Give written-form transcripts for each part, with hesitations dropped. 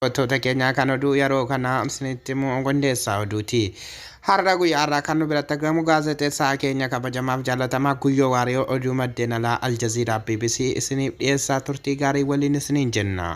Toota keenya kan oduu yeroo kana isinitti qindeessaa oduuti. Har'a guyyaa har'aa kan nu biratti argamu gaazexeessaa keenya kabajamaaf jaallatamaa Guyyoo Waariyoo oduu maddeen alaa Aljazeeraa BBC isiniif dhiyeessaa turtii gaarii waliin isiniin jenna.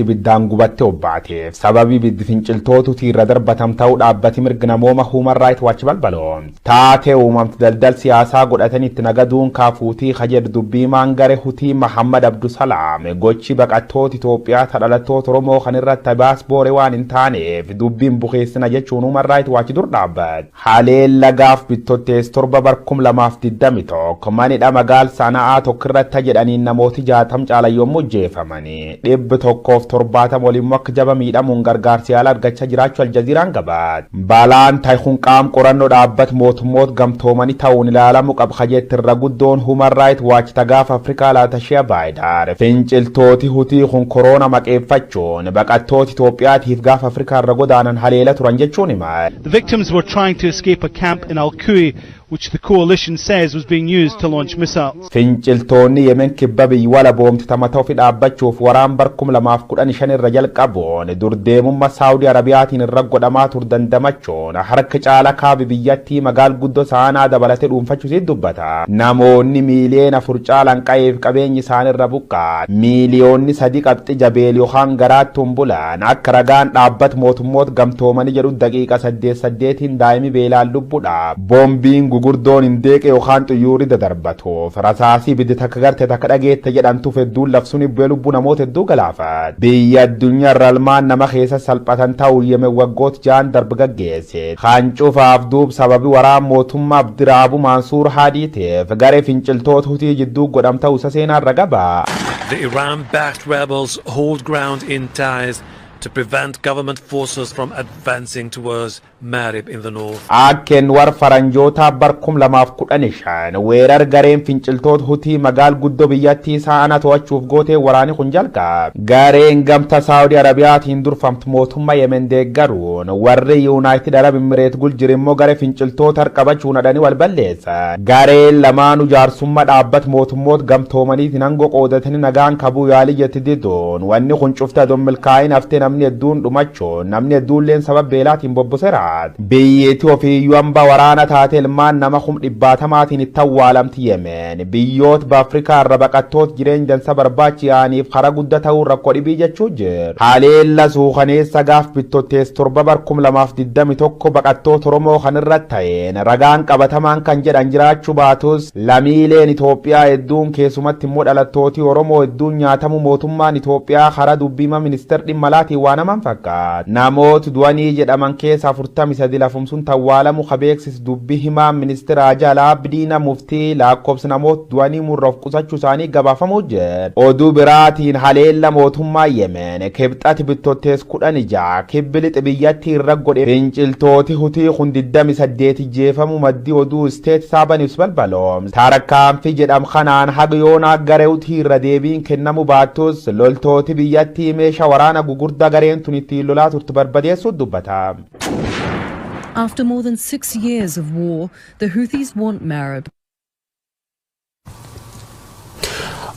Biddaan gubatte obbaate sababii biddi finciltootu tiirra darbatam ta'uu dhaabbati mirga namooma Human Rights Watch balbaloon taatee uumamti daldal siyaasaa godhatanii itti nagaduun kaafuutii kajedhu dubbii maangare hutii Muhammad Abdusalaam gochi baqattoota Itoophiyaa dhalattoota Oromoo kan irratti baasboore waan hin taaneef dubbiin bukeessina jechuun Human Rights Watch dur dhaabbat haaleen lagaaf bittottees 7/2021 manidha magaal sana'aa tokkirratti jedhaniin namooti 60 caalayyoommoo jeefamanii dhibbi tokkoof 70 waliin akka jaba miidhamuun gargaarsi yaala argachaa jiraachuu Aljazeeraan gabaat balaan taayikuun qaam qorannoo dhaabbat mootummoota gamtoomanii ta'uun ilaalamu qaba kajeetti irra guddoon Human Rights Watch tagaaf Afrikaa laatashee baay'aadha finciltooti hutii kun koroona maqeeffachuun baqattoota Itoophiyaatiif gaaf Afrikaa irra godaanan haleela turan jechuun hima. The victims were trying to escape a camp in Al-Kui which the coalition says was being used to launch missiles. Finciltoonni Yemen kibba biyya wala boomti tamatoo fi dhaabbachuuf waraan barkum 2015 irra jalqaboon durdeemummaa Saudi Arabiyaatiin irra godhamaa tur dandamachuun harka caala kaabi biyyattii magaal guddoo saanaa dabalatee dhuunfachuusi dubbata. Namoonni miiliyoona 4 caalan qabeef qabeenyi isaan irra buqqaa miiliyoonni 3 qabxi jabeel yookaan garaattuun bulan akka ragaan dhaabbat mootummoota gamtoomanii jedhu daqiiqa 8 daa'imni beelaan lubbuudha. Boombiin gurguddoon hindeeqe yookaan xuyyuurri dadarbatuuf rasaasii biddi takka garte takka dhageette jedhamtu fedduun labsuun ibbee lubbuu namoota hedduu galaafat biyya addunyaa irra almaan nama keessa salphatan ta'uu Yemen waggoota 6 darbe gaggeesse kan cufaaf duub sababi waraan mootummaa Abdiraabu Mansuur Haadiitiif garee finciltoota hutii jidduu godhamta usa seenaa irra gaba. The Iran-backed rebels hold ground in Taiz to prevent government forces from advancing towards Marib in the north. Akken war faranjoota barkum 2015 weerar gareen finciltoota hutii magaal guddoo biyyattii saana to'achuuf gootee waraani kun jalqab gareen gamta Saudi Arabiyaatiin durfamtu mootummaa Yemen deeggaruun warri United Arab Emirates guljirimmoo garee finciltoota harqabachuun adanii wal balleessa gareen lamaanuu jaarsummaa dhaabbat mootummoota gamtoomaniitiin hangoo qoodatanii nagaan kabuu yaalii jetti didoon wanni kun cufta milkaa'in haftee namni hedduun dhumachuun namni hedduulleen sabab beelaatiin bobboseera. Biyyeetti ofiiyyuu hamba waraana taate ilmaan nama 100,000 itti awwaalamti Yemen biyyoota Afrikaa irra baqattoota jireenya dansa barbaachisaaniif karaa guddaa ta'uu rakkoo dhibii jechuu jira. Haleella suukaneessa gaaf bittottees 7/2021 baqattoota Oromoo kan irratti ta'een ragaan qabatamaan kan jedhan jiraachuu baatus lammiileen Itoophiyaa hedduun keessumatti immoo dhalattooti Oromoo hedduun nyaatamu mootummaan Itoophiyaa karaa dubbiima ministeera dhimma alaatiin waan naman fakkaata. Namoota du'anii jedhaman keessa 43 lafumsuun tawwaalamu kabeeksis dubbii himaa ministeera Jalaa Abdiina Muftii lakkoofsa namoota du'anii murroof qusachuu isaanii gabaafamuu jira. Oduu biraatiin haleella mootummaa Yemen kibxati bittottees 16 kibbi biyyattii irra godhe finciltooti hutii kun 28 jeefamu maddii oduu isteet saabaniif balbaloom taarakaanfi jedham kanaan haga yoonaa garee hutii irra deebiin kennamu baattus loltooti biyyattii meeshaa waraana gugurdaa gareen tun ittiin lolaa turte barbadeessuu dubbata. After more than 6 years of war, the Houthis want Marib.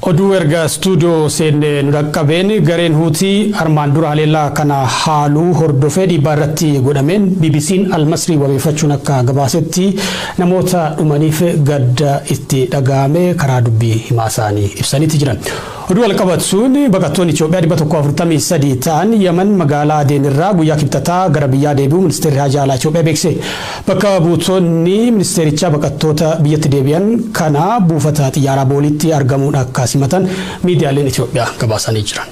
Oduu erga studio seenne nuraqqabeen gareen Huutii armaan dura haleellaa kana haaluu hordofee dhiibbaa irratti godhameen BBC'n Almasrii wabeeffachuun akka gabaasetti namoota dhumaniif gadda itti dhaga'ame karaa dubbii himaa isaanii ibsaniiti jiran. Oduu walqabatuun baqattoonni Itoophiyaa 143 ta'an Yemen magaalaa Adeenirraa guyyaa kibxataa gara biyyaa deebi'uu ministeerri Haajaa Alaa Itoophiyaa beekse. Bakka buutonni ministeericha baqattoota biyyatti deebi'an kana buufata xiyyaaraa booliitti argamuun akka simatan miidiyaaleen Itoophiyaa gabaasanii jiran.